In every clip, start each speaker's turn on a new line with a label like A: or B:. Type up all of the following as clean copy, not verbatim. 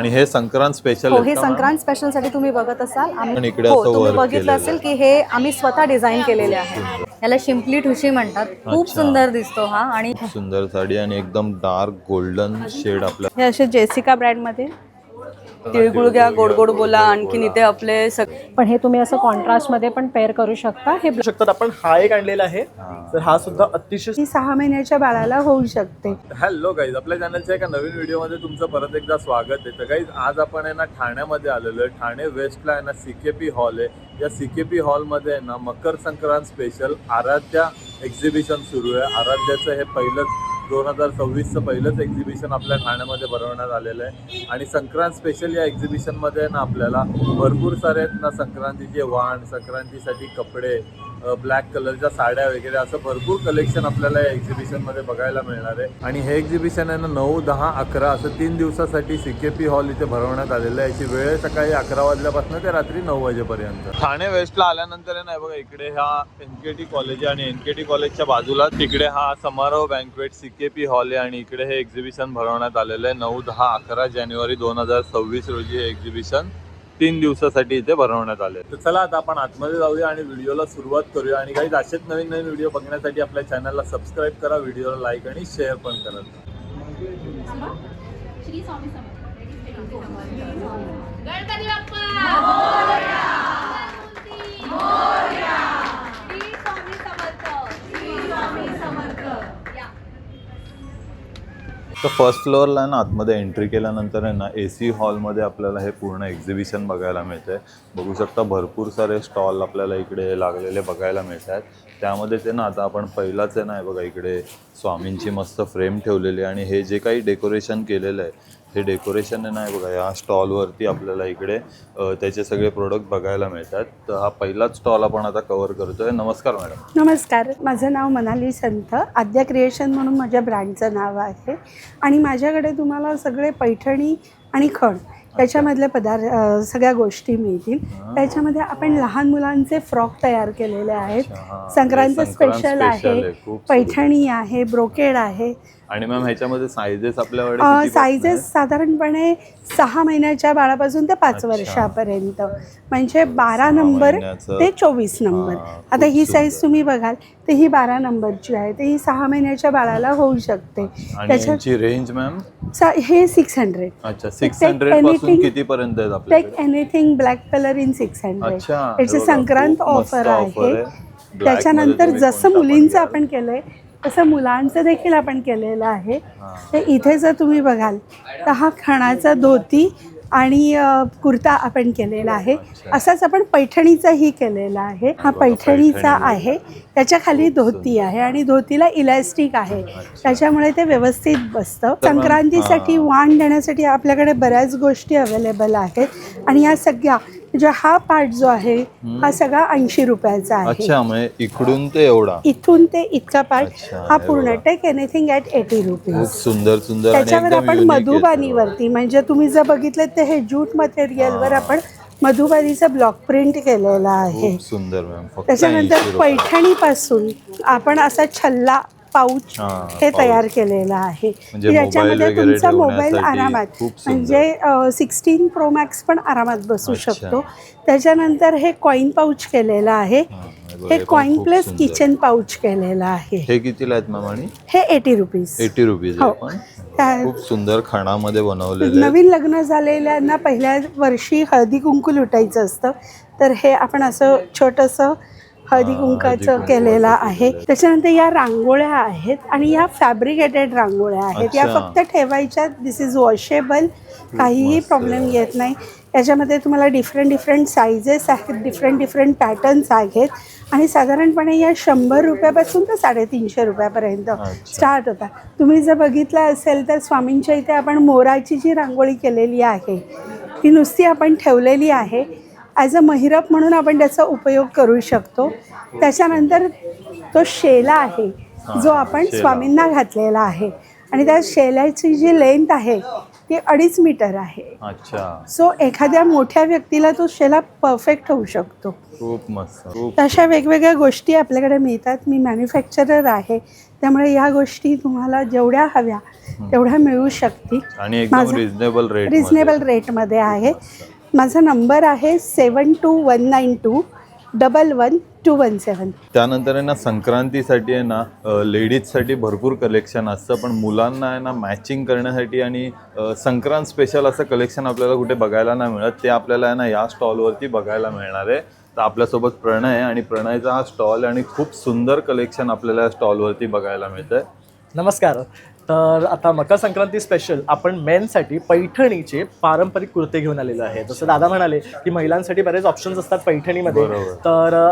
A: आणि हे संक्रांत स्पेशल
B: हो, हे संक्रांत स्पेशल साठी तुम्ही बघत असाल.
A: आणि इकडे
B: हो,
A: असं
B: तुम्ही
A: वर्क
B: बघितलं असेल की हे आम्ही स्वतः डिझाईन केलेले आहे. याला शिंपली ठुशी म्हणतात. खूप
A: अच्छा.
B: सुंदर दिसतो हा. आणि
A: खूप सुंदर साडी आणि एकदम डार्क गोल्डन शेड आपल्या
C: हे असे जेसिका ब्रँड मध्ये तिळगुळ घ्या, गोड गोड बोला. आणखीन इथे आपले
B: पण हे तुम्ही असं कॉन्ट्रास्ट मध्ये पण पेअर करू शकता. हे
D: बघू शकतात आपण. हा एक आणलेला आहे, तर हा सुद्धा अतिशय
C: ही 6 महिन्याच्या बाळाला होऊ शकते.
A: हॅलो गाईज, आपल्या चॅनलच्या एका नवीन व्हिडिओमध्ये तुमचं परत एकदा स्वागत आहे. तर गाईज आज आपण आहे ना ठाण्यामध्ये आलेलो आहे. ठाणे वेस्टला आहे ना CKP हॉल आहे. या CKP हॉलमध्ये आहे ना मकर संक्रांत स्पेशल आराध्या एक्झिबिशन सुरू आहे. आराध्याचं हे पहिलंच 2026चं पहिलंच एक्झिबिशन आपल्या ठाण्यामध्ये भरवण्यात आलेलं आहे. आणि संक्रांत स्पेशल या एक्झिबिशनमध्ये ना आपल्याला भरपूर सारे आहेत ना संक्रांतीचे वाण, संक्रांतीसाठी कपडे, ब्लॅक कलरच्या साड्या वगैरे असं भरपूर कलेक्शन आपल्याला या एक्झिबिशनमध्ये बघायला मिळणार आहे. आणि हे एक्झिबिशन आहे ना 9, 10, 11 असं 3 दिवसासाठी CKP हॉल इथे भरवण्यात आलेलं आहे. याची वेळ आहे सकाळी 11 वाजल्यापासून ते रात्री 9 वाजेपर्यंत. ठाणे वेस्टला आल्यानंतर आहे ना बघा इकडे हा NKT कॉलेज आहे आणि NKT कॉलेजच्या बाजूला तिकडे हा समारोह बँक्वेट CKP हॉल आहे. आणि इकडे हे एक्झिबिशन भरवण्यात आलेलं आहे. 9, 10, 11 जानेवारी 2026 रोजी हे एक्झिबिशन 3 दिवसासाठी इथे भरवण्यात आले. तर चला आता आपण आतमध्ये जाऊया आणि व्हिडिओला सुरुवात करूया. आणि काही असेच नवीन नवीन व्हिडिओ बघण्यासाठी आपल्या चॅनलला सबस्क्राईब करा, व्हिडिओला लाईक आणि शेअर पण करा.
E: गणपती बाप्पा मोरया, मोरया, श्री स्वामी समर्थ, श्री स्वामी समर्थ.
A: तर फर्स्ट फ्लोअरला ना आतमध्ये एंट्री केल्यानंतर आहे ना AC हॉलमध्ये आपल्याला हे पूर्ण एक्झिबिशन बघायला मिळतं आहे. बघू शकता भरपूर सारे स्टॉल आपल्याला इकडे लागलेले बघायला मिळत आहेत. त्यामध्ये ते ना आता आपण पहिलाच आहे ना बघा इकडे स्वामींची मस्त फ्रेम ठेवलेली आहे. आणि हे जे काही डेकोरेशन केलेलं आहे हे डेकोरेशन आहे ना बघा या स्टॉलवरती आपल्याला इकडे त्याचे सगळे प्रोडक्ट बघायला मिळतात. तर हा पहिलाच स्टॉल आपण आता कव्हर करतोय. नमस्कार मॅडम.
C: नमस्कार, माझं नाव मनाली संत. आद्या क्रिएशन म्हणून माझ्या ब्रँडचं नाव आहे. आणि माझ्याकडे तुम्हाला सगळे पैठणी आणि खण त्याच्यामधले पदार्थ सगळ्या गोष्टी मिळतील. त्याच्यामध्ये आपण लहान मुलांचे फ्रॉक तयार केलेले आहेत. संक्रांत स्पेशल आहे, पैठणी आहे, ब्रोकेड आहे.
A: आणि मॅम ह्याच्यामध्ये सायझेस आपल्याकडे
C: सायझेस साधारणपणे 6 महिन्याच्या बाळापासून ते 5 वर्षापर्यंत, म्हणजे 12 नंबर ते 24 नंबर. आता ही साईज तुम्ही बघाल तर ही 12 नंबरची आहे. तर ही 6 महिन्याच्या बाळाला होऊ शकते.
A: त्याची रेंज मॅम
C: हे 600.
A: अच्छा, 600 पासून किती पर्यंत आहेत आपल्याकडे?
C: Take anything black colour in 600. It's a Sankrant offer आहे. त्याच्यानंतर जसं मुलींचं आपण केलंय तसं मुलांचं देखील आपण केलेलं आहे. तर इथे जर तुम्ही बघाल तर हा खणाचा धोती आणि कुर्ता आपण केलेला आहे. असाच आपण पैठणीचाही केलेला आहे. हा पैठणीचा आहे, त्याच्या खाली धोती आहे आणि धोतीला इलॅस्टिक आहे, त्याच्यामुळे ते व्यवस्थित बसतं. संक्रांतीसाठी वाण देण्यासाठी आपल्याकडे बऱ्याच गोष्टी अवेलेबल आहेत. आणि या सगळ्या म्हणजे हा पार्ट जो आहे हा सगळा 80 रुपयाचा आहे.
A: अच्छा, म्हणजे इकडून ते एवढा,
C: इथून ते इतका पार्ट हा पूर्ण. Take anything at 80 rupees.
A: खूप सुंदर सुंदर.
C: त्याच्यावर आपण मधुबानीवरती, म्हणजे तुम्ही जर बघितलं तर हे ज्यूट मटेरियलवर आपण मधुबानीचा ब्लॉक प्रिंट केलेला आहे.
A: खूप सुंदर मॅम.
C: त्याच्यानंतर पैठणीपासून आपण असा छल्ला पाऊच हे तयार केलेला आहे. ज्याच्यामध्ये तुमचा मोबाईल आरामात, म्हणजे 16 Pro Max पण आरामात बसू शकतो. त्याच्यानंतर हे कॉईन पाऊच केलेलं आहे. हे कॉईन प्लस किचन पाऊच केलेलं आहे.
A: हे कितीला आहेत मॅम? आणि
C: हे 80 रुपीज.
A: 80 रुपीज. खूप सुंदर खणामध्ये बनवलेले.
C: नवीन लग्न झालेल्यांना पहिल्या वर्षी हळदी कुंकू लुटायचं असतं, तर हे आपण असं छोटंसं हळदी कुंकाचं केलेलं आहे. त्याच्यानंतर या रांगोळ्या आहेत आणि या फॅब्रिकेटेड रांगोळ्या आहेत. या फक्त ठेवायच्या. दिस इज वॉशेबल, काहीही प्रॉब्लेम येत नाही. याच्यामध्ये तुम्हाला डिफरंट सायझेस आहेत, डिफरंट पॅटर्न्स आहेत. आणि साधारणपणे या 100 रुपयापासून तर 350 रुपयापर्यंत स्टार्ट होता. तुम्ही जर बघितलं असेल तर स्वामींच्या इथे आपण मोराची जी रांगोळी केलेली आहे ती नुसती आपण ठेवलेली आहे. ॲज अ महिरप म्हणून आपण त्याचा उपयोग करू शकतो. त्याच्यानंतर तो शेला आहे जो आपण स्वामींना घातलेला आहे. आणि त्या शेल्याची जी लेंथ आहे ती 2.5 मीटर आहे.
A: अच्छा,
C: सो एखाद्या मोठ्या व्यक्तीला तो शेला परफेक्ट होऊ शकतो.
A: खूप मस्त, खूप
C: तशा वेगवेगळ्या गोष्टी आपल्याकडे मिळतात. मी मॅन्युफॅक्चरर आहे, त्यामुळे या गोष्टी तुम्हाला जेवढ्या हव्या तेवढ्या मिळू शकतील.
A: आणि एकदम
C: रिझनेबल रेटमध्ये आहे. माझा नंबर आहे 7219211217.
A: त्यानंतर आहे ना संक्रांतीसाठी आहे ना लेडीजसाठी भरपूर कलेक्शन असतं, पण मुलांना आहे ना मॅचिंग करण्यासाठी आणि संक्रांत स्पेशल असं कलेक्शन आपल्याला कुठे बघायला नाही मिळत. ते आपल्याला आहे ना या स्टॉलवरती बघायला मिळणार आहे. तर आपल्यासोबत प्रणय आहे आणि प्रणयचा हा स्टॉल आहे आणि खूप सुंदर कलेक्शन आपल्याला या स्टॉलवरती बघायला मिळतं आहे.
D: नमस्कार. तर आता मकर संक्रांती स्पेशल आपण मेनसाठी पैठणीचे पारंपरिक कुर्ते घेऊन आलेलो आहे. जसं दादा म्हणाले की महिलांसाठी बरेच ऑप्शन्स असतात पैठणीमध्ये, तर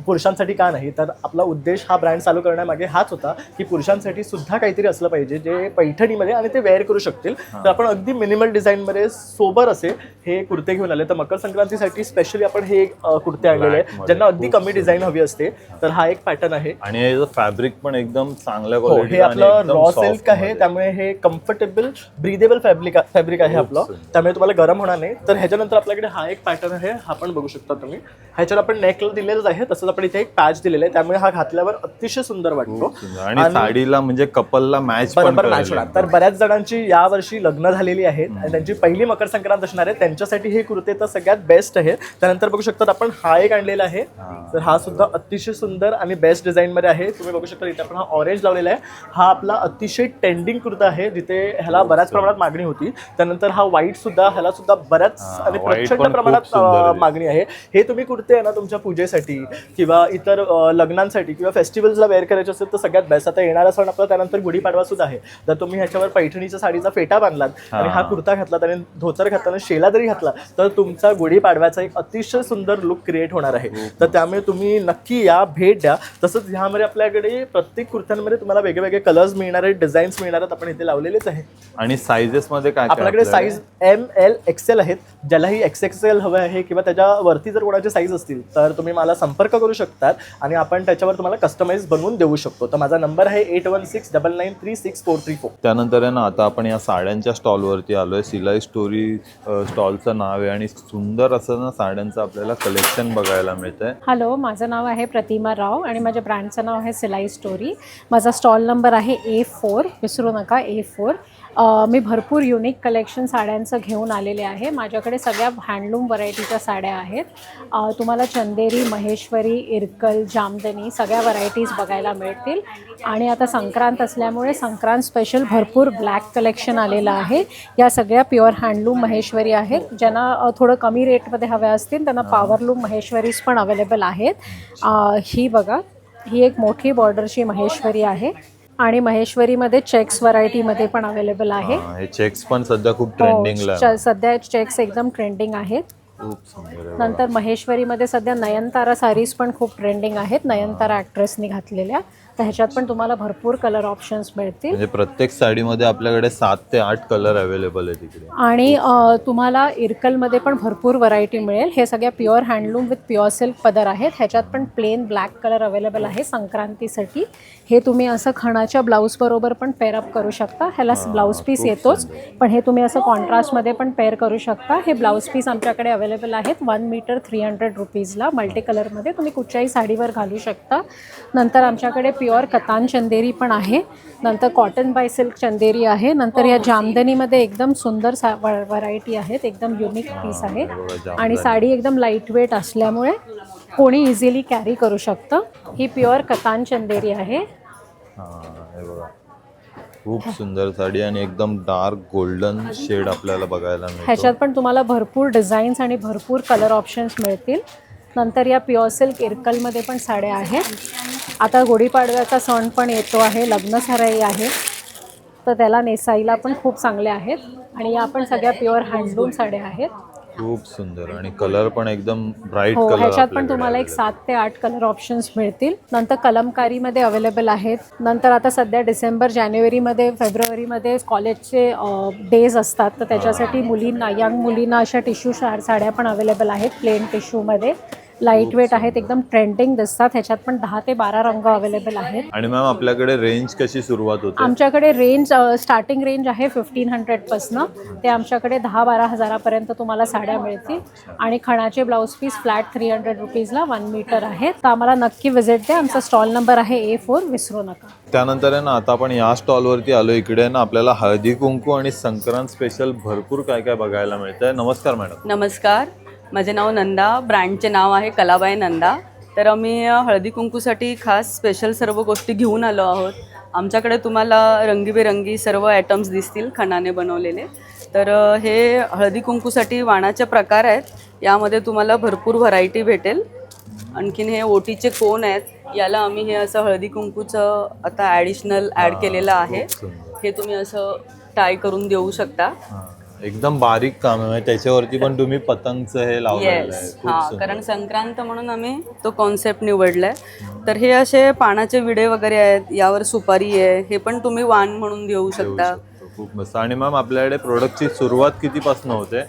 D: पुरुषांसाठी का नाही. तर आपला उद्देश हा ब्रँड चालू करण्यामागे हाच होता की पुरुषांसाठी सुद्धा काहीतरी असलं पाहिजे जे पैठणीमध्ये आणि ते वेअर करू शकतील. तर आपण अगदी मिनिमल डिझाईनमध्ये सोबर असे हे कुर्ते घेऊन आले. तर मकर संक्रांतीसाठी स्पेशली आपण हे कुर्ते आणलेले आहे ज्यांना अगदी कमी डिझाईन हवी असते. तर हा एक पॅटर्न आहे
A: आणि याचं फॅब्रिक पण एकदम चांगल्या
D: हे
A: क्वालिटी
D: आपलं रॉ सिल्क आहे, त्यामुळे हे कम्फर्टेबल ब्रीदेबल फॅब्रिक आहे आपलं, त्यामुळे तुम्हाला गरम होणार नाही. तर ह्याच्यानंतर आपल्याकडे हा एक पॅटर्न आहे, हा पण बघू शकता तुम्ही. ह्याच्यावर आपण नेक दिलेलंच आहे, तसंच आपण इथे एक पॅच दिलेलं आहे, त्यामुळे हा घातल्यावर अतिशय सुंदर वाटतो
A: आणि साडीला म्हणजे कपलला मॅच
D: बरोबर मॅच होणार. तर बऱ्याच जणांची यावर्षी लग्न झालेली आहेत आणि त्यांची पहिली मकर संक्रांत असणार आहे, त्यांच्यासाठी हे कुर्ते तर सगळ्यात बेस्ट आहे. त्यानंतर बघू शकता आपण हा एक आणलेला आहे. तर हा सुद्धा अतिशय सुंदर आणि बेस्ट डिझाईन मध्ये आहे. तुम्ही बघू शकता इथे आपण हा ऑरेंज लावलेला आहे. हा आपला अतिशय ट्रेंडिंग कुर्ता आहे, जिथे ह्याला बऱ्याच प्रमाणात मागणी होती. त्यानंतर हा व्हाईट सुद्धा, ह्याला सुद्धा बऱ्याच आणि प्रचंड प्रमाणात मागणी आहे. हे तुम्ही कुर्ते आहे ना तुमच्या पूजेसाठी किंवा इतर लग्नांसाठी किंवा फेस्टिवल्सला वेअर करायचे असेल तर सगळ्यात बेस्ट. आता येणारा सण आपला त्यानंतर गुढीपाडवा सुद्धा आहे. जर तुम्ही ह्याच्यावर पैठणीच्या साडीचा फेटा बांधलात आणि हा कुर्ता घातलात आणि धोतर घातला आणि शेला जरी घातला तर तुमचा गुढीपाडव्याचा एक अतिशय सुंदर लुक क्रिएट होणार आहे. तर त्यामुळे तुम्ही नक्की या, भेट द्या. तसंच ह्यामध्ये आपल्याकडे प्रत्येक कुर्त्यांमध्ये तुम्हाला वेगवेगळे कलर्स मिळणार आहेत, डिझाईन्स मिळणार आहेत, आपण इथे लावलेलेच आहे.
A: आणि सायझेस मध्ये काय
D: आपल्याकडे साईज ML XL आहेत. ज्यालाही XXL हवं आहे किंवा त्याच्यावरती जर कोणाचे साईज असतील तर तुम्ही मला संपर्क करू शकतात आणि आपण त्याच्यावर तुम्हाला कस्टमाइज बनवून देऊ शकतो. तर माझा नंबर आहे 8169936434.
A: त्यानंतर आहे ना आता आपण या साड्यांच्या स्टॉलवरती आलोय. सिलाई स्टोरी स्टॉलचं नाव आहे आणि सुंदर असं ना साड्यांचं आपल्याला कलेक्शन बघायला मिळतंय.
F: हॅलो, माझं नाव आहे प्रतिमा राव आणि माझ्या ब्रँडचं नाव आहे सिलाई स्टोरी. माझा स्टॉल नंबर आहे A4, विसरू नका A4. मी भरपूर युनिक कलेक्शन साड्यांचं घेऊन आलेले आहे. माझ्याकडे सगळ्या हँडलूम व्हरायटीच्या साड्या आहेत. तुम्हाला चंदेरी, महेश्वरी, इरकल, जामदनी सगळ्या व्हरायटीज बघायला मिळतील. आणि आता संक्रांत असल्यामुळे संक्रांत स्पेशल भरपूर ब्लॅक कलेक्शन आलेलं आहे. या सगळ्या प्युअर हँडलूम महेश्वरी आहेत. ज्यांना थोडं कमी रेटमध्ये हव्या असतील त्यांना पॉवरलूम महेश्वरीज पण अवेलेबल आहेत. ही बघा, ही एक मोठी बॉर्डरची महेश्वरी आहे आणि महेश्वरीमध्ये चेक्स व्हरायटीमध्ये पण अवेलेबल आहे.
A: हे चेक्स पण सध्या खूप ट्रेंडिंगला आहे.
F: सध्या चेक्स एकदम ट्रेंडिंग आहेत.
A: खूप सुंदर.
F: नंतर महेश्वरीमध्ये सध्या नयनतारा साडीज पण खूप ट्रेंडिंग आहेत, नयनतारा ॲक्ट्रेसनी घातलेल्या. तर ह्याच्यात पण तुम्हाला भरपूर कलर ऑप्शन्स मिळतील.
A: म्हणजे प्रत्येक साडीमध्ये आपल्याकडे 7 ते 8 कलर अवेलेबल आहे तिकडे.
F: आणि तुम्हाला इरकलमध्ये पण भरपूर व्हरायटी मिळेल. हे सगळ्या pure handloom with pure silk पदर आहेत. ह्याच्यात पण प्लेन ब्लॅक कलर अवेलेबल आहे संक्रांतीसाठी. हे तुम्ही असं खणाच्या ब्लाऊजबरोबर पण पेअरअप करू शकता. ह्याला ब्लाऊज पीस येतोच, पण हे तुम्ही असं कॉन्ट्रास्टमध्ये पण पेअर करू शकता. हे ब्लाऊज पीस आमच्याकडे अवेलेबल आहेत 1 मीटर 300 रुपीजला. मल्टी कलरमध्ये तुम्ही कुठच्याही साडीवर घालू शकता. नंतर आमच्याकडे प्युअर कतान चंदेरी पण आहे. नंतर कॉटन बाय सिल्क चंदेरी आहे. नंतर या जामदनीमध्ये एकदम सुंदर व्हरायटी आहेत, एकदम युनिक पीस आहेत. आणि साडी एकदम लाईट वेट असल्यामुळे कोणी इझिली कॅरी करू शकतं. ही प्युअर कतान चंदेरी आहे.
A: हे बघा, खूप सुंदर साडी आणि एकदम डार्क गोल्डन शेड आपल्याला बघायला मिळतो.
F: ह्याच्यात पण तुम्हाला भरपूर डिझाईन्स आणि भरपूर कलर ऑप्शन्स मिळतील. नंतर या प्युअर सिल्क इरकलमध्ये पण साड्या आहेत. आता गुढीपाडव्याचा सण पण येतो आहे, लग्न सराई आहे, तर त्याला नेसाईला पण खूप चांगल्या आहेत. आणि या पण सगळ्या प्युअर हँडलूम साड्या आहेत.
A: खूप सुंदर आणि कलर पण एकदम ब्राईट
F: हो,
A: कलर.
F: ह्याच्यात पण तुम्हाला एक 7 ते 8 कलर ऑप्शन्स मिळतील. नंतर कलमकारीमध्ये अवेलेबल आहेत. नंतर आता सध्या डिसेंबर, जानेवारीमध्ये, फेब्रुवारीमध्ये कॉलेजचे डेज असतात, तर त्याच्यासाठी मुलींना, यंग मुलींना अशा टिश्यू साड्या पण अवेलेबल आहेत प्लेन टिश्यूमध्ये. लाईट वेट आहेत, एकदम ट्रेंडिंग दिसतात. ह्याच्यात पण 10 ते 12 रंग अवेलेबल आहेत.
A: आणि मॅम आपल्याकडे रेंज कशी सुरुवात होते?
F: आमच्याकडे रेंज स्टार्टिंग रेंज आहे 1500 पासनं ते आमच्याकडे 10-12 हजारापर्यंत तुम्हाला साड्या मिळतील. आणि खणाचे ब्लाऊज पीस फ्लॅट 300 रुपीजला 1 मीटर आहेत. तर आम्हाला नक्की व्हिजिट द्या. आमचा स्टॉल नंबर आहे A4, विसरू नका.
A: त्यानंतर आहे ना आता आपण या स्टॉलवरती आलो. इकडे ना आपल्याला हळदी कुंकू आणि संक्रांत स्पेशल भरपूर काय काय बघायला मिळतंय. नमस्कार मॅडम.
G: नमस्कार, माझे नाव नंदा, ब्रँडचे नाव आहे कलाबाई नंदा. तर आम्ही हळदी कुंकूसाठी खास स्पेशल सर्व गोष्टी घेऊन आलो आहोत. आमच्याकडे तुम्हाला रंगीबेरंगी सर्व आयटम्स दिसतील खणाने बनवलेले. तर हे हळदी कुंकूसाठी वाणाचे प्रकार आहेत. यामध्ये तुम्हाला भरपूर व्हरायटी भेटेल. आणखीन हे ओटीचे कोण आहेत, याला आम्ही हे असं हळदी कुंकूचं आता ॲडिशनल ॲड केलेलं आहे. हे तुम्ही असं टाय करून देऊ शकता.
A: एकदम बारीक काम आहे, त्याच्यावरती पण तुम्ही पतंगचं हे लावलेलं आहे.
G: येस,
A: खूप
G: हां,
A: सुंदर.
G: कारण संक्रांत म्हणून आम्ही तो कॉन्सेप्ट निवडलाय. तर हे असे पानाचे विडे वगैरे आहेत, यावर सुपारी आहे, हे पण तुम्ही वाण म्हणून देऊ शकता.
A: खूप मस्त. आणि मॅम आपल्याकडे प्रोडक्टची सुरुवात कितीपासून होते?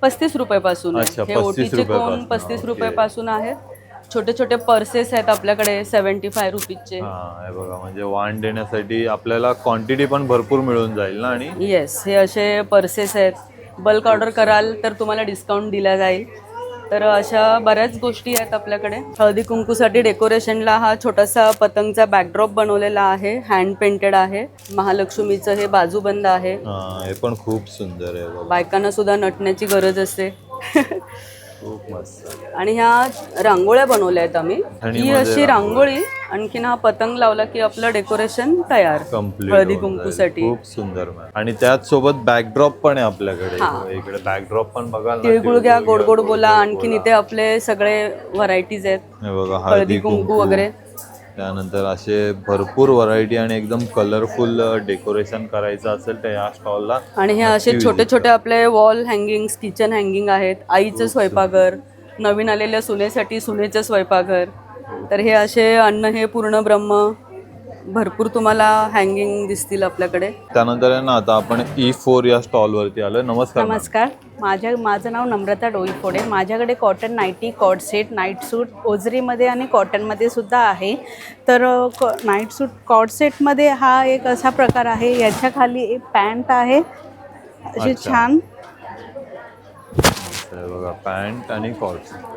G: 35 रुपयापासून आहे.
A: अच्छा,
G: हे
A: 35
G: ओटीचे कोण
A: रुपयापासून.
G: 35
A: ओके.
G: रुपयापासून आहेत. छोटे छोटे पर्सेस आहेत आपल्याकडे 75 रुपीजचे.
A: हा, हे बघा, म्हणजे वाण देण्यासाठी आपल्याला क्वांटिटी पण भरपूर मिळून जाईल ना. आणि
G: येस, हे असे पर्सेस आहेत. बल्क ऑर्डर कराल तर तुम्हाला डिस्काउंट दिला जाईल. तर अशा बऱ्याच गोष्टी आहेत आपल्याकडे. हळदी कुंकूसाठी डेकोरेशनला हा छोटासा पतंगचा बॅकड्रॉप बनवलेला आहे, हँड पेंटेड आहे. महालक्ष्मीचं हे बाजूबंद आहे.
A: हे पण खूप सुंदर आहे बघा.
G: बायकांना सुद्धा नटण्याची गरज असते.
A: खूप मस्त.
G: आणि ह्या रांगोळ्या बनवल्या आहेत आम्ही. ही अशी रांगोळी, आणखीन हा पतंग लावला की आपलं डेकोरेशन तयार
A: कम्प्लीट
G: हळदी कुंकूसाठी.
A: खूप सुंदर मॅम. आणि त्याच सोबत बॅकड्रॉप पण आहे आपल्याकडे. इकडे बॅकड्रॉप पण बघाल ना.
G: तिळगुळ घ्या, गोड गोड बोला. आणखीन इथे आपले सगळे व्हरायटीज आहेत,
A: हे बघा,
G: हळदी कुंकू वगैरे.
A: त्यानंतर असे भरपूर व्हरायटी आणि एकदम कलरफुल डेकोरेशन करायचं असेल तर या स्टॉलला.
G: आणि हे असे छोटे छोटे आपले वॉल हँगिंग, किचन हँगिंग आहेत. आईचं स्वयंपाकघर, नवीन आलेल्या सुनेसाठी सुनेचं स्वयंपाकघर. तर हे असे अन्न हे पूर्ण ब्रह्म भरपूर तुम्हाला हँगिंग दिसतील आपल्याकडे.
A: त्यानंतर आहे ना आता आपण E4 या स्टॉलवरती आलो. नमस्कार मॅम.
H: नमस्कार, माझं नाव नम्रता डोईफोडे. माझ्याकडे cotton nightie, cot set, night suit ओजरीमध्ये आणि कॉटनमध्ये सुद्धा आहे. तर नाईट सूट कॉट सेटमध्ये हा एक असा प्रकार आहे. याच्या खाली एक पॅन्ट आहे अशी
A: अच्छा.
H: छान.
A: हे बघा, पॅन्ट आणि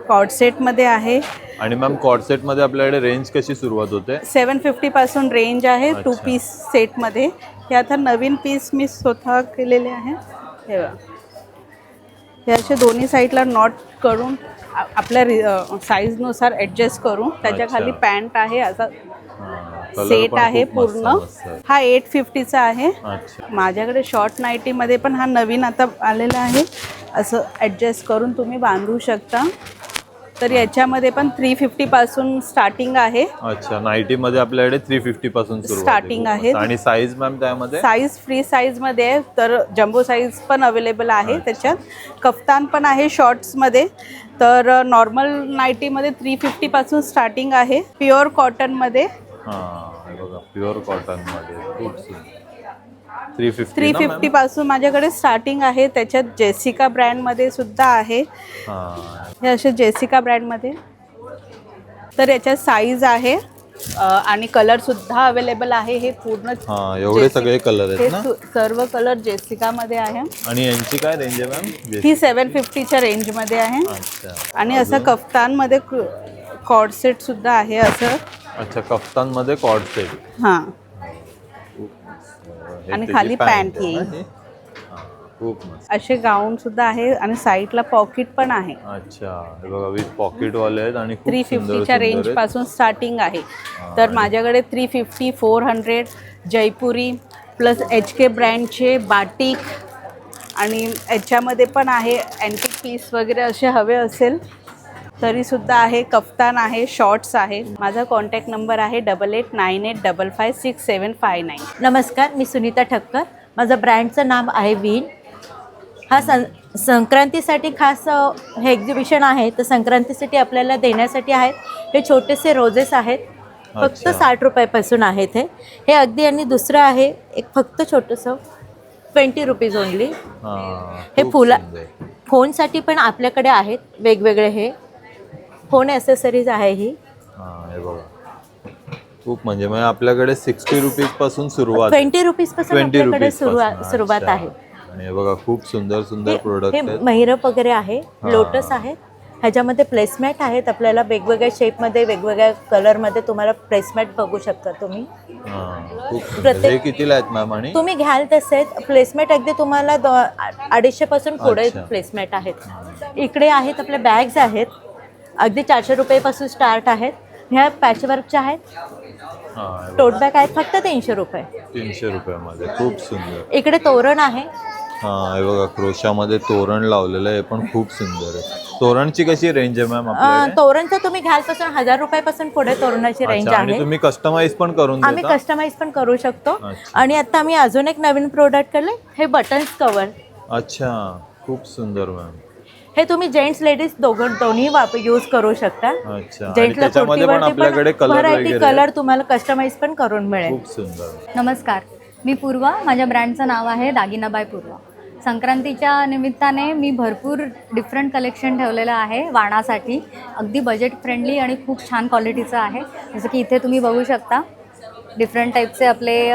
H: कॉट सेटमध्ये आहे.
A: आणि मॅम कॉट सेटमध्ये आपल्याकडे रेंज कशी सुरुवात होते?
H: 750 पासून रेंज आहे. 2
A: अच्छा.
H: पीस सेटमध्ये. हे आता नवीन पीस मी स्वतः केलेले आहे. हे बघा, हे असे दोन्ही साईडला नॉट करून आपल्या साईजनुसार ॲडजस्ट करून त्याच्या खाली
A: अच्छा.
H: पॅन्ट आहे. असा
A: कलर
H: सेट
A: पण
H: आहे
A: खूप मस्त
H: पूर्ण.
A: मस्त आहे.
H: हा 850चा आहे.
A: अच्छा.
H: माझ्याकडे शॉर्ट नाईटीमध्ये पण हा नवीन आता आलेला आहे. असं ॲडजस्ट करून तुम्ही बांधू शकता. तर याच्यामध्ये पण 350 पासून स्टार्टिंग आहे.
A: अच्छा, नाईटी मध्ये आपल्याकडे 350 पासून
H: Starting आहे.
A: आणि साईज मॅम त्यामध्ये?
H: साईज फ्री साईजमध्ये आहे. तर जम्बो साईज पण अवेलेबल आहे. त्याच्यात कफ्तान पण आहे शॉर्ट्समध्ये. तर नॉर्मल नाईटीमध्ये 350 पासून स्टार्टिंग आहे. प्युअर कॉटनमध्ये.
A: हां, हे बघा, प्युअर कॉटन मध्ये खूप सुंदर. 350
H: 350 पासून माझ्याकडे स्टार्टिंग आहे. त्याच्यात जेसिका ब्रँडमध्ये सुद्धा आहे. हे असे जेसिका ब्रँडमध्ये. तर याच्यात साईज आहे आणि कलर सुद्धा अवेलेबल आहे. हे पूर्ण
A: एवढे सगळे कलर
H: हे
A: आहेत ना.
H: सर्व कलर जेसिकामध्ये आहे.
A: आणि यांची काय रेंज आहे मॅम?
H: ही 750च्या रेंजमध्ये आहे.
A: अच्छा.
H: आणि असं कफ्तानमध्ये कॉर्ड सेट सुद्धा आहे असं.
A: अच्छा, कफ्तान मध्ये कॉर्ड सेट.
H: हां,
A: हे
H: आणि
A: त्याची
H: खाली
A: pant
H: पॅन्ट
A: आहे ना
H: येईल.
A: ही? हां, खूप मस्त.
H: असे गाऊन सुद्धा आहे आणि साईडला पॉकेट पण आहे.
A: अच्छा, हे बघा, विथ पॉकेट वाले आहेत आणि खूप
H: 350च्या रेंज
A: आहेत.
H: पासून स्टार्टिंग आहे. तर माझ्याकडे 350, 400 जयपुरी प्लस HK ब्रँडचे बाटिक आणि याच्यामध्ये पण आहे अँटिक पीस वगैरे असे हवे असेल तरीसुद्धा आहे. कफ्तान आहे, शॉर्ट्स आहे. माझा कॉन्टॅक्ट नंबर आहे 8898556759.
B: नमस्कार, मी सुनीता ठक्कर. माझं ब्रँडचं नाव आहे विन. हा संक्रांतीसाठी खास हे एक्झिबिशन आहे. तर संक्रांतीसाठी आपल्याला देण्यासाठी आहेत हे छोटेसे रोजेस आहेत. फक्त 60 रुपयापासून आहेत. हे अगदी. आणि दुसरं आहे एक फक्त छोटंसं 20 रुपीज ओनली. हे फोनसाठी पण आपल्याकडे आहेत वेगवेगळे. हे फोन ॲसेसरीज आहे ही.
A: हा हे बघा खूप म्हणजे आपल्याकडे 60 रुपीज पासून सुरुवात
B: 20 रुपीजपासून
A: 20
B: आपल्याकडे
A: रुपीज
B: सुरुवात आहे.
A: आणि हे बघा खूप सुंदर सुंदर प्रोडक्ट
B: हे
A: आहेत.
B: महिरप वगैरे आहे, लोटस आहे. ह्याच्यामध्ये प्लेसमॅट आहेत, आपल्याला वेगवेगळ्या शेपमध्ये वेगवेगळ्या कलरमध्ये तुम्हाला प्लेसमॅट बघू शकता तुम्ही.
A: हा खूप सुंदर. हे कितीला आहेत मॅम? आणि
B: तुम्ही घ्याल तसे प्लेसमॅट अगदी तुम्हाला 250 पासून पुढे
A: अच्छा.
B: प्लेसमॅट आहेत. इकडे आहेत आपल्या बॅग्स आहेत, अगदी 400 रुपयेपासून स्टार्ट आहेत. ह्या पॅचवर्कच्या आहेत.
A: हा हे बघा,
B: टोट बॅग आहेत फक्त 300 रुपये.
A: 300 रुपयामध्ये खूप सुंदर.
B: इकडे तोरण आहे.
A: हा हे बघा क्रोशामध्ये तोरण लावलेलं आहे, हे पण खूप सुंदर आहे. तोरणची कशी रेंज आहे मॅम आपल्याकडे?
B: तोरणचं तुम्ही घ्याल तसं 1000 रुपयापासून पुढे तोरणाची रेंज
A: अच्छा, आणि
B: आहे.
A: तुम्ही कस्टमाइज पण करून
B: आम्ही
A: देता?
B: कस्टमाइज पण करू शकतो.
A: अच्छा.
B: आणि आता आम्ही अजून एक नवीन प्रोडक्ट केले, हे बटन्स कवर.
A: अच्छा खूप सुंदर मॅम.
B: हे तुम्ही जेंट्स लेडीज दोन्ही यूज करू शकता.
A: अच्छा, आणि
B: जेंट्सला
A: त्याच्यामध्ये पण आपल्याकडे कलर
B: व्हरायटी
A: वगैरे
B: कलर तुम्हाला कस्टमाइज पण करून मिळेल.
A: खूप सुंदर.
E: नमस्कार, मी पूर्वा. माझ्या ब्रँडचं नाव आहे दागिना बाय पूर्वा. संक्रांतीच्या निमित्ताने मी भरपूर डिफरंट कलेक्शन ठेवलेलं आहे वाणासाठी. अगदी बजेट फ्रेंडली आणि खूप छान क्वालिटीचं आहे. जसं की इथे तुम्ही बघू शकता डिफरंट टाईपचे आपले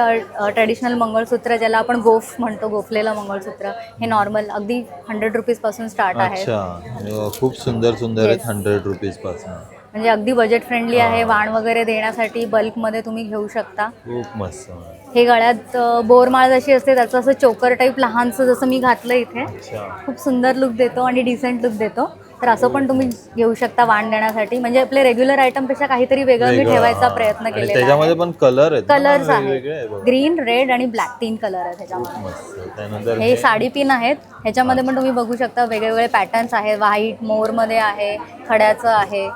E: ट्रेडिशनल मंगळसूत्र, ज्याला आपण गोफ म्हणतो, गोफलेलं मंगळसूत्र. हे नॉर्मल अगदी 100 रुपीजपासून स्टार्ट आहे.
A: अच्छा खूप सुंदर सुंदर आहेत. 100 रुपीज पासून
E: म्हणजे अगदी बजेट फ्रेंडली आहे. वाण वगैरे देण्यासाठी बल्कमध्ये तुम्ही घेऊ शकता.
A: खूप मस्त.
E: हे गळ्यात बोरमाळ जशी असते त्याचं असं चोकर टाईप लहानसं जसं मी घातलं इथे,
A: अच्छा
E: खूप सुंदर लुक देतो आणि डिसेंट लुक देतो. तर असं पण तुम्ही घेऊ शकता वाण देण्यासाठी. म्हणजे आपले रेग्युलर आयटमपेक्षा काहीतरी वेगळं मी ठेवायचा प्रयत्न
A: आणि
E: केलेला
A: त्याच्यामध्ये
E: आहे.
A: पण कलर आहेत ना?
E: कलर्स
A: वेगवेगळे आहे
E: आहेत,
A: बघा.
E: ग्रीन, रेड आणि ब्लॅक, 3 कलर आहेत ह्याच्यामध्ये.
A: मस्त. त्यानंतर
E: हे साडी पिन आहेत. ह्याच्यामध्ये पण तुम्ही बघू शकता वेगवेगळे पॅटर्न्स आहेत. व्हाईट, मोरमध्ये आहे, खड्याचं आहे,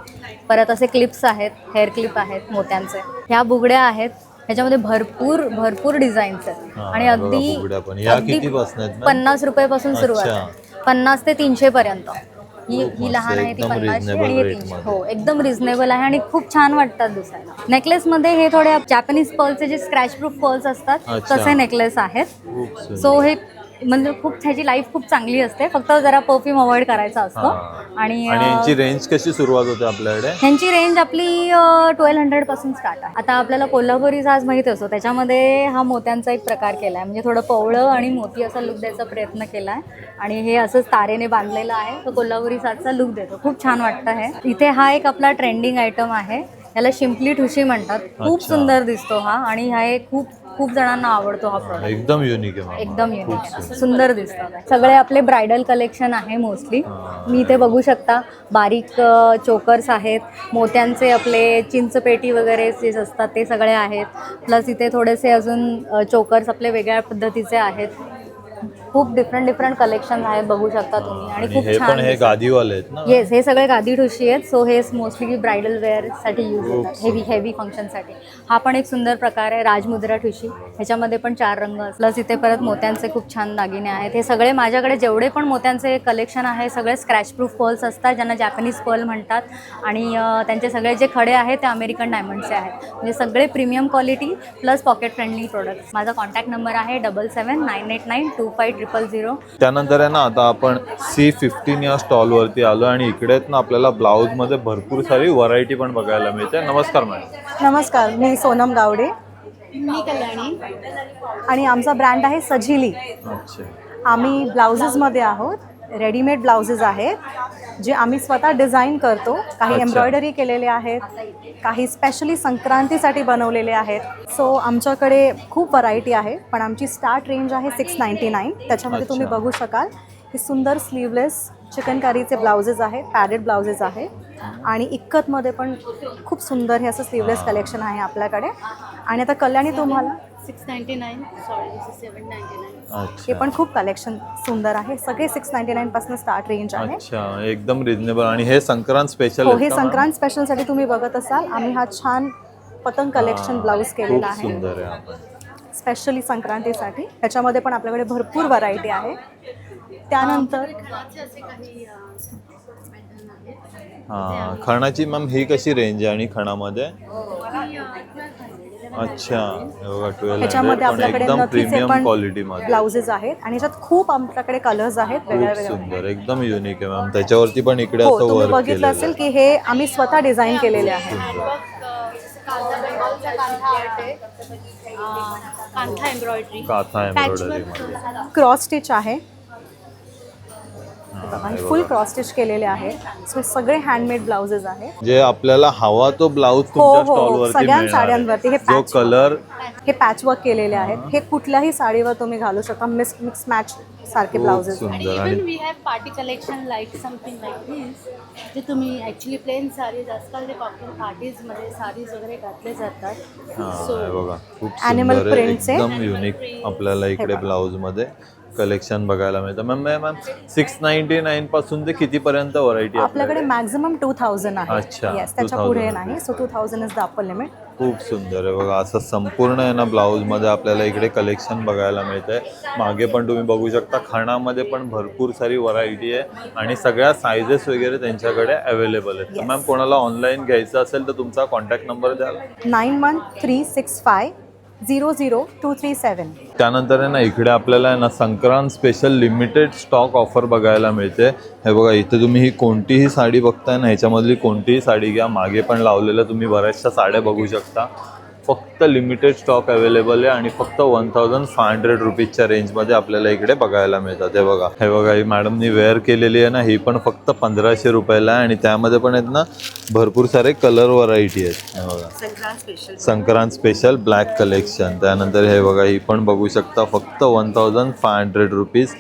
E: परत असे क्लिप्स आहेत, हेअर क्लिप आहेत मोत्यांचे. ह्या बुगड्या आहेत. ह्याच्यामध्ये भरपूर डिझाईन्स आहेत.
A: हा,
E: आणि
A: बघा
E: अगदी
A: बुगड्या पण. ह्या कितीपासून आहेत मॅम?
E: 50 रुपयापासून सुरुवात
A: अच्छा.
E: आहे. 50 ते 300 पर्यंत. ही
A: खूप मस्त,
E: लहान आहे ती
A: एकदम
E: 50
A: reasonable
E: आणि हे
A: rate
E: 300.
A: मध्ये.
E: हो एकदम रिझनेबल आहे आणि खूप छान वाटतात दिसायला. नेकलेसमध्ये हे थोडे जॅपनीज पर्ल्सचे जे स्क्रॅच प्रूफ पर्ल्स असतात
A: अच्छा.
E: तसे नेकलेस आहेत.
A: खूप सुंदर.
E: सो हे म्हणजे ह्याची लाईफ खूप चांगली असते. फक्त जरा परफ्यूम अवॉइड करायचा असतो.
A: हा.
E: आणि
A: आणि यांची रेंज कशी सुरुवात होते आपल्याकडे?
E: ह्यांची रेंज आपली 1200 पासून स्टार्ट आहे. आता आपल्याला कोल्हापुरी साज माहिती असतो, त्याच्यामध्ये हा मोत्यांचा एक प्रकार केला आहे. म्हणजे थोडं पवळं आणि मोती असा लुक द्यायचा प्रयत्न केला आहे. आणि हे असंच तारेने बांधलेलं आहे, तो कोल्हापुरी साजचा लुक देतो. खूप छान वाटतं हे. इथे हा एक आपला ट्रेंडिंग आयटम आहे, याला शिंपली ठुशी म्हणतात. खूप
A: अच्छा.
E: सुंदर दिसतो हा आणि हा एक खूप जणांना आवडतो हा प्रॉडक्ट.
A: एकदम युनिक आहे मॅम.
E: एकदम युनिक आहे, सुंदर दिसतात. सगळे आपले ब्रायडल कलेक्शन आहे मोस्टली. मी इथे बघू शकता बारीक चोकर्स आहेत, मोत्यांचे आपले चिंचपेटी वगैरे जे असतात ते सगळे आहेत. प्लस इथे थोडेसे अजून चोकर्स आपले वेगळ्या पद्धतीचे आहेत. खूप डिफरंट कलेक्शन आहेत, बघू शकता तुम्ही. आणि खूप
A: हे पण
E: छान
A: हे गादीवाले आहेत ना?
E: येस, हे सगळे गादी ठुशी आहेत. सो हे मोस्टली ब्रायडल वेअरसाठी यूज होतात, हेवी फंक्शनसाठी. हा पण एक सुंदर प्रकार आहे, राजमुद्रा ठुशी. ह्याच्यामध्ये पण 4 रंग. प्लस इथे परत मोत्यांचे खूप छान दागिने आहेत. हे सगळे माझ्याकडे जेवढे पण मोत्यांचे कलेक्शन आहे सगळे स्क्रॅच प्रूफ पर्ल्स असतात, ज्यांना जॅपनीज पर्ल म्हणतात. आणि त्यांचे सगळे जे खडे आहेत ते अमेरिकन डायमंडचे आहेत. म्हणजे सगळे premium quality plus pocket friendly products. माझा कॉन्टॅक्ट नंबर आहे 7779892500.
A: त्यानंतर आहे ना आता आपण C15 या स्टॉलवरती आलो आणि इकडे ना आपल्याला ब्लाऊजमध्ये भरपूर सारी व्हरायटी पण बघायला मिळते. नमस्कार मॅडम.
I: नमस्कार, मी सोनम गावडे. मी कल्याणी. आणि आमचा ब्रँड आहे सजिली.
A: अच्छा.
I: आम्ही ब्लाउजेसमध्ये आहोत. रेडीमेड ब्लाउजेस आहेत जे आम्ही स्वतः डिझाईन करतो. काही
A: अच्छा.
I: एम्ब्रॉयडरी केलेले आहेत, काही स्पेशली संक्रांतीसाठी बनवलेले आहेत. सो आमच्याकडे खूप व्हरायटी आहे, पण आमची स्टार्ट रेंज आहे 699. त्याच्यामध्ये तुम्ही
A: अच्छा.
I: बघू शकाल हे सुंदर स्लीवलेस चिकनकारीचे ब्लाउजेस आहेत, पॅडेड ब्लाउजेस आहेत. आणि इक्कतमध्ये पण खूप सुंदर हे असं स्लीवलेस कलेक्शन आहे आपल्याकडे. आणि आता कल्याणी तुम्हाला
E: 699, सॉरी 799.
I: हे
A: अच्छा.
I: पण खूप कलेक्शन सुंदर आहे. सगळे 699 पासून स्टार्ट रेंज आहे.
A: अच्छा, एकदम रिजनेबल. आणि हे संक्रांत स्पेशल
I: हो, हे संक्रांत स्पेशलसाठी तुम्ही बघत असाल. आम्ही हा छान पतंग कलेक्शन ब्लाऊज केलेला
A: खूप
I: आहे
A: सुंदर आहे आपण.
I: स्पेशली संक्रांतीसाठी. ह्याच्यामध्ये पण आपल्याकडे भरपूर व्हरायटी आहे. त्यानंतर
A: हा, खणाची मॅम ही कशी रेंज आहे? आणि खणामध्ये अच्छा हे बघा 1200
I: ह्याच्यामध्ये
A: पण
I: आपल्याकडे
A: एकदम
I: नथीचे
A: प्रीमियम
I: पण
A: क्वालिटी मध्ये
I: ब्लाउजेस आहेत आणि ह्याच्यात खूप आपल्याकडे कलर्स आहेत
A: खूप
I: वेगळ्या वेगळ्या.
A: सुंदर एकदम युनिक आहे मॅम. त्याच्यावरती पण इकडे
I: हो
A: असं
I: तुम्ही
A: वर्क
I: बघितलं
A: केलेलं
I: असेल
A: आहे.
I: की हे आम्ही स्वतः डिझाईन केलेले आहे.
A: काथा एम्ब्रॉयडरी मध्ये
I: क्रॉस स्टिच आहे,
A: हे
I: फुल
A: बघा.
I: क्रॉस स्टिच केलेले आहे. सो सगळे हँडमेड ब्लाउजेस आहेत.
A: जे आपल्याला हवा तो ब्लाउज
I: हो
A: तुमच्या
I: हो
A: स्टॉल वरती
I: सगळ्या
A: मिळणार आहे.
I: साड्यांवरती हे
A: जो
I: पॅच
A: कलर
I: हे पॅच वर्क केलेले आहेत. हे कुठल्याही साडीवर तुम्ही घालू शकता. मिक्स मॅच सारखे ब्लाउजेस.
A: सुंदर आणि
J: we have party collection like something like this, जे तुम्ही ॲक्च्युली प्लेन साडीज आजकाल जे पार्टीजमध्ये साडीज वगैरे घातले जातात.
A: हा हे बघा खूप
I: Animal
A: सुंदर आहे.
I: prints आहे.
A: एकदम युनिक आपल्याला इकडे ब्लाउज मध्ये कलेक्शन बघायला मिळतं. मॅम 699 पासून ते कितीपर्यंत व्हरायटी
I: आपल्याकडे मॅक्झिमम 2000 आहे.
A: अच्छा,
I: येस त्याच्या
A: 2000
I: पुढे नाही. So 2000 is the upper limit.
A: खूप सुंदर आहे बघा. असं संपूर्ण आहे ना ब्लाऊज मध्ये आपल्याला इकडे कलेक्शन बघायला मिळतंय. मागे पण तुम्ही बघू शकता खणामध्ये पण भरपूर सारी व्हरायटी आहे आणि सगळ्या सायझेस वगैरे त्यांच्याकडे अवेलेबल आहेत. मॅम कोणाला ऑनलाईन घ्यायचं असेल तर तुमचा कॉन्टॅक्ट नंबर द्याल.
I: 9136500237.
A: त्यानंतर आहे ना इकडे आपल्याला आहे ना Sankrant special limited stock offer बघायला मिळते. हे बघा इथे तुम्ही ही कोणतीही साडी बघताय ना ह्याच्यामधली कोणतीही साडी घ्या. मागे पण लावलेलं तुम्ही बऱ्याचशा साड्या बघू शकता. फक्त लिमिटेड स्टॉक अवेलेबल आहे आणि फक्त 1500 रुपीजच्या रेंजमध्ये आपल्याला इकडे बघायला मिळतात. हे बघा ही मॅडमनी वेअर केलेली आहे ना ही पण फक्त 1500 रुपयाला आहे आणि त्यामध्ये पण आहेत ना भरपूर सारे कलर व्हरायटी आहेत. हे बघा संक्रांत स्पेशल ब्लॅक कलेक्शन. त्यानंतर हे बघा ही पण बघू शकता फक्त 1500 रुपीज.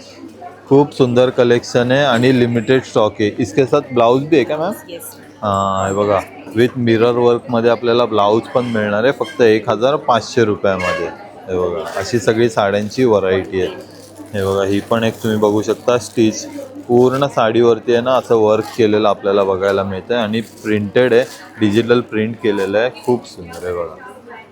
A: खूप सुंदर कलेक्शन आहे आणि लिमिटेड स्टॉक आहे. इसके साथ ब्लाउज भी आहे का मॅम? हां हे बघा विथ मिरर वर्कमध्ये आपल्याला ब्लाऊज पण मिळणार आहे फक्त 1500 रुपयामध्ये. हे बघा अशी सगळी साड्यांची व्हरायटी आहे. हे बघा ही पण एक तुम्ही बघू शकता स्टिच पूर्ण साडीवरती आहे ना असं वर्क केलेलं आपल्याला बघायला मिळतं आणि प्रिंटेड आहे. डिजिटल प्रिंट केलेलं आहे. खूप सुंदर आहे बघा.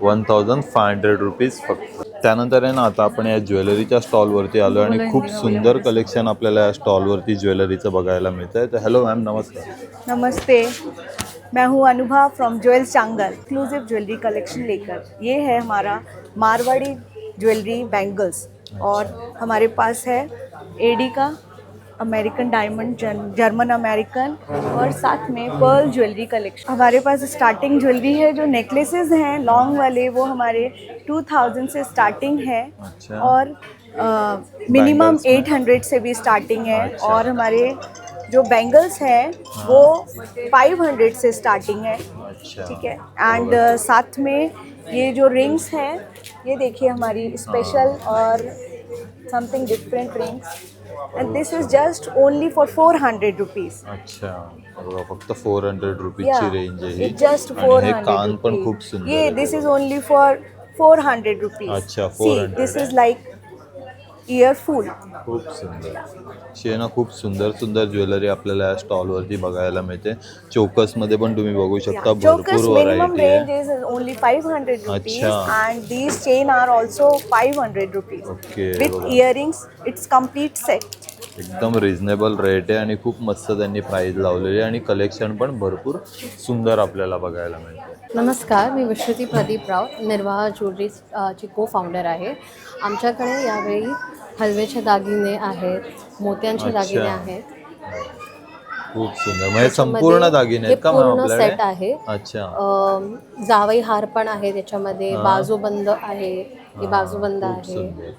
A: 1500 रुपीज फक्त. त्यानंतर आहे ना आता आपण या ज्वेलरीच्या स्टॉलवरती आलो आणि खूप सुंदर कलेक्शन आपल्याला या स्टॉलवरती ज्वेलरीचं बघायला मिळतं आहे. तर हॅलो मॅम नमस्कार.
K: नमस्ते, मैं हूँ अनुभा फ्रॉम ज्वेल्स चांगल. एक्सक्लूसिव ज्वेलरी कलेक्शन लेकर ये है हमारा मारवाड़ी ज्वेलरी बैंगल्स और हमारे पास है एडी का अमेरिकन डायमंड, जर्मन अमेरिकन और साथ में पर्ल ज्वेलरी कलेक्शन. हमारे पास स्टार्टिंग ज्वेलरी है जो नेकलेसेस हैं लॉन्ग वाले वो हमारे 2000 से स्टार्टिंग है.
A: अच्छा.
K: और मिनिमम 800 से भी स्टार्टिंग है. और हमारे जो बैंगल्स हैं वो 500 से स्टार्टिंग है.
A: अच्छा
K: ठीक है. एंड साथ में ये जो रिंग्स हैं ये देखिए हमारी स्पेशल और something different rings end this is just only for 400 rupees.
A: अच्छा बघा फक्त 400 रुपीजची रेंज आहे ही.
K: जस्ट
A: आणि
K: 400
A: हे कान पण खूप सुंदर
K: ये
A: आहे.
K: दिस इज ओनली फॉर 400 रुपीज.
A: अच्छा, 400
K: दिस इज लाइक ईयरफुल.
A: खूप सुंदर अशी आहे ना खूप सुंदर सुंदर ज्वेलरी आपल्याला या स्टॉलवरती बघायला मिळते. चोकसमध्ये पण तुम्ही बघू शकता
K: Chokers
A: भरपूर
K: minimum
A: व्हरायटी
K: range
A: आहे.
K: is only 500 rupees
A: Acha.
K: and these chain are also 500 rupees.
A: Okay,
K: With
A: बघा.
K: earrings, it's complete set.
A: एकदम रिझनेबल रेट आहे आणि खूप मस्त त्यांनी प्राईस लावलेली आहे आणि कलेक्शन पण भरपूर सुंदर आपल्याला बघायला मिळते.
L: नमस्कार, मी विश्रुती प्रदीप राव, निर्वाह ज्वेलरी ची को फाउंडर आहे. आमच्याकडे यावेळी हलव्याचे दागिने आहेत, मोत्यांचे
A: अच्छा.
L: दागिने आहेत.
A: खूप सुंदर म्हणजे संपूर्ण दागिने आहेत का मॅम
L: पूर्ण
A: आपल्याकडे?
L: सेट आहे.
A: अच्छा
L: जावई हार पण आहे त्याच्यामध्ये,
A: हा.
L: बाजूबंद आहे, ही बाजूबंद
A: खूप
L: आहे.
A: सुंदर.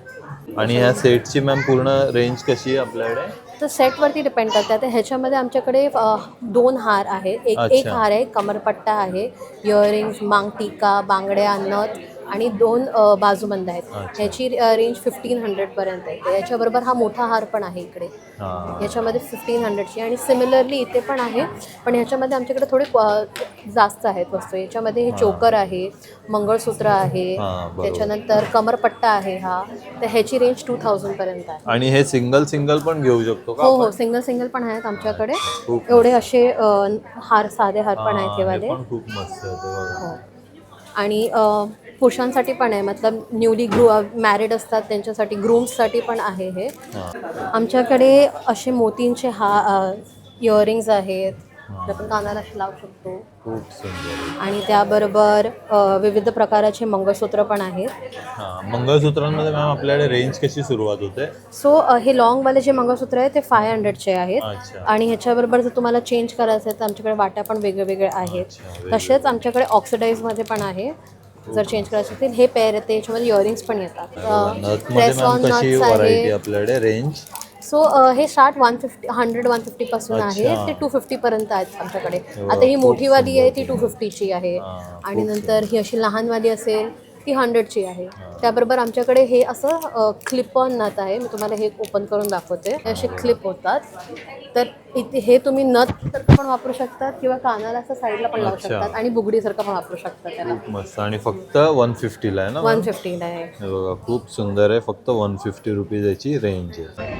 A: आणि ह्या सेटची मॅम पूर्ण रेंज कशी आहे आपल्याकडे?
L: तर सेटवरती डिपेंड करतात. तर ह्याच्यामध्ये आमच्याकडे 2 हार आहेत. एक
A: अच्छा.
L: हार आहे, कमरपट्टा आहे, इयरिंग्स, मांगटिका, बांगड्या, नथ आणि 2 बाजूबंद आहेत.
A: अच्छा.
L: ह्याची रेंज 1500 पर्यंत आहे. तर याच्याबरोबर हा मोठा हार पण आहे इकडे.
A: हां
L: ह्याच्यामध्ये 1500ची आणि सिमिलरली इथे पण आहे, पण ह्याच्यामध्ये आमच्याकडे थोडे जास्त आहेत वस्तू. याच्यामध्ये हे चोकर आहे, मंगळसूत्र आहे,
A: हां, बरोबर.
L: त्याच्यानंतर कमरपट्टा आहे हा. तर ह्याची रेंज 2000 पर्यंत आहे.
A: आणि हे सिंगल पण घेऊ शकतो का
L: हो हो,
A: आपण?
L: सिंगल पण आहेत आमच्याकडे.
A: खूप
L: एवढे असे हार, साधे हार पण आहेत
A: हां,
L: हे
A: हे
L: वाले.
A: पण खूप मस्त आहे ते बघा.
L: हो. आणि पुरुषांसाठी पण आहे, मतलब न्यूली मॅरिड असतात त्यांच्यासाठी, ग्रूम्ससाठी पण आहे हे.
A: हां.
L: आमच्याकडे असे मोतींचे इयरिंग्ज आहेत, तर आपण कानाला लावू शकतो.
A: खूप सुंदर.
L: आणि त्याबरोबर विविध प्रकाराचे मंगळसूत्र पण आहेत.
A: हां, मंगळसूत्रांमध्ये मॅम आपल्याकडे रेंज कशी सुरुवात होते?
L: सो हे लॉंगवाले जे मंगळसूत्र आहेत ते 500चे आहेत.
A: अच्छा.
L: आणि ह्याच्याबरोबर जर तुम्हाला चेंज करायचं आहे तर आमच्याकडे वाट्या पण वेगळे आहेत.
A: अच्छा,
L: तसेच आमच्याकडे ऑक्सिडाईजमध्ये पण आहे. जर चेंज करायचं असेल हे पेअर येते, याच्यामध्ये इयरिंग्स पण येतात.
A: नथमध्ये
L: प्रेस
A: मॅम
L: ऑन
A: कशी
L: नट्स
A: व्हरायटी
L: आहे.
A: आपल्याकडे रेंज?
L: सो हे स्टार्ट 150 पासून आहे
A: अच्छा.
L: ते 250 पर्यंत आहेत आमच्याकडे.
A: हो,
L: आता ही
A: खूप
L: मोठी वाली आहे ती
A: सुंदर.
L: 250ची आहे.
A: हां,
L: आणि
A: खूप
L: नंतर ही अशी लहान वाली असेल ती 100ची आहे. त्याबरोबर आमच्याकडे हे असं क्लिप ऑन नथ आहे. मी तुम्हाला हे ओपन करून दाखवते. हे असे क्लिप होतात. तर इथे हे तुम्ही नथसारखं पण वापरू शकतात किंवा कानाला असं साईडला पण लावू
A: अच्छा.
L: शकतात आणि बुगडीसारखं पण वापरू शकतात त्याला.
A: खूप मस्त. आणि फक्त 150ला आहे ना मॅम?
L: 150 आहे.
A: हे बघा खूप सुंदर आहे. फक्त 150 रुपीज याची रेंज आहे.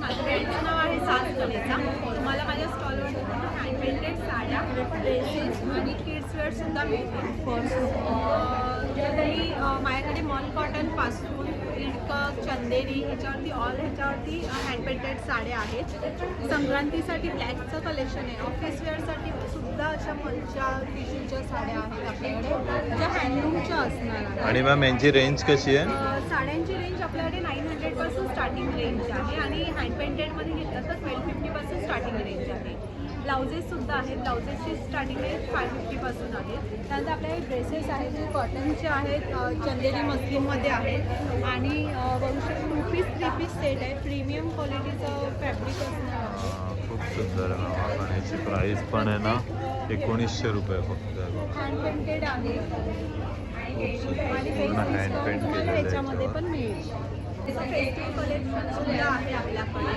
M: माझं ब्रँडचं नाव आहे साज कलेचा. तुम्हाला माझ्या स्टॉलवर हँडमेडेड साड्या, ड्रेसेस आणि किड्सवेअरसुद्धा मिळतील. तुम्ही माझ्याकडे मॉल कॉटनपासून इडकं, चंदेरी ह्याच्यावरती ह्याच्यावरती हँडमेडेड साड्या आहेत. संक्रांतीसाठी ब्लॅकचं कलेक्शन आहे. ऑफिस वेअरसाठी सुद्धा अशा मलच्या टिश्यूच्या साड्या आहेत आपल्याकडे, ज्या हँडलूमच्या असणार आहेत.
A: आणि मॅम यांची रेंज कशी आहे?
M: साड्यांची रेंज आपल्याकडे 900 पासून स्टार्टिंग रेंज आहे आणि हँड पेंटेडमध्ये घेतलं तर 1250 पासून स्टार्टिंग रेंज आहे. ब्लाउजेससुद्धा आहेत. ब्लाउजेसची स्टार्टिंग रेंज 550 पासून आहे. त्यानंतर आपल्याकडे ड्रेसेस आहेत जे कॉटनचे आहेत, चंदेरी मस्लिनमध्ये आहेत. आणि बघू शकतो 2 पीस 3 पीस सेट आहे. प्रीमियम क्वालिटीचं फॅब्रिक असणार आहे.
A: खूप सुंदर आहे. आणि याची प्राईस पण आहे ना 1900 रुपये फक्त.
M: हँड पेंटेड आहे आणि
A: पूर्ण हँड पेंट केलेलं आहे
M: ह्याच्यामध्ये पण मिळेल. त्याचं फेस्टिव्ह कलेक्शन सुद्धा आहे आपल्याकडे.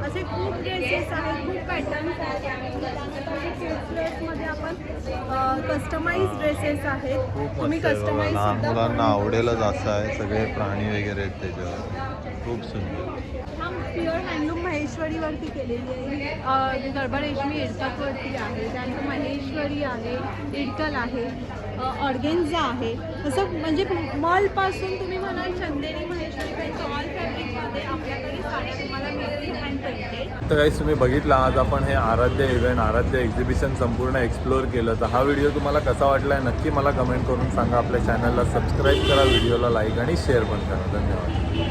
M: असे खूप ड्रेसेस आहेत, खूप पॅटर्न्स आहेत. त्यानंतर किड्सवेअर्समध्ये आपण कस्टमाइज ड्रेसेस आहेत.
A: खूप
M: तुम्ही
A: मस्त आहे बघा.
M: कस्टमाइज
A: लहान
M: सुद्धा
A: मुलांना आवडेलच असं आहे. सगळे प्राणी वगैरे आहेत त्याच्यावर. खूप सुंदर.
M: हा प्युअर हँडलूम महेश्वरीवरती केलेली आहे. गर्भरेशमी इडकलवरती आहे. त्यानंतर महेश्वरी आहे, इडकल आहे, ऑर्गेन्झा आहे. असं म्हणजे मॉलपासून तुम्ही म्हणाल चंदेरी, महेश्वरीपर्यंत ऑल फॅब्रिकमध्ये आपल्याकडे साड्या तुम्हाला मिळतील हँड पेंटेड.
A: तर काहीच तुम्ही बघितला आज आपण हे आराध्य इव्हेंट, आराध्य एक्झिबिशन संपूर्ण एक्सप्लोअर केलं. तर हा व्हिडिओ तुम्हाला कसा वाटला आहे नक्की मला कमेंट करून सांगा. आपल्या चॅनलला सबस्क्राईब करा, व्हिडिओला लाईक आणि शेअर पण करा. धन्यवाद.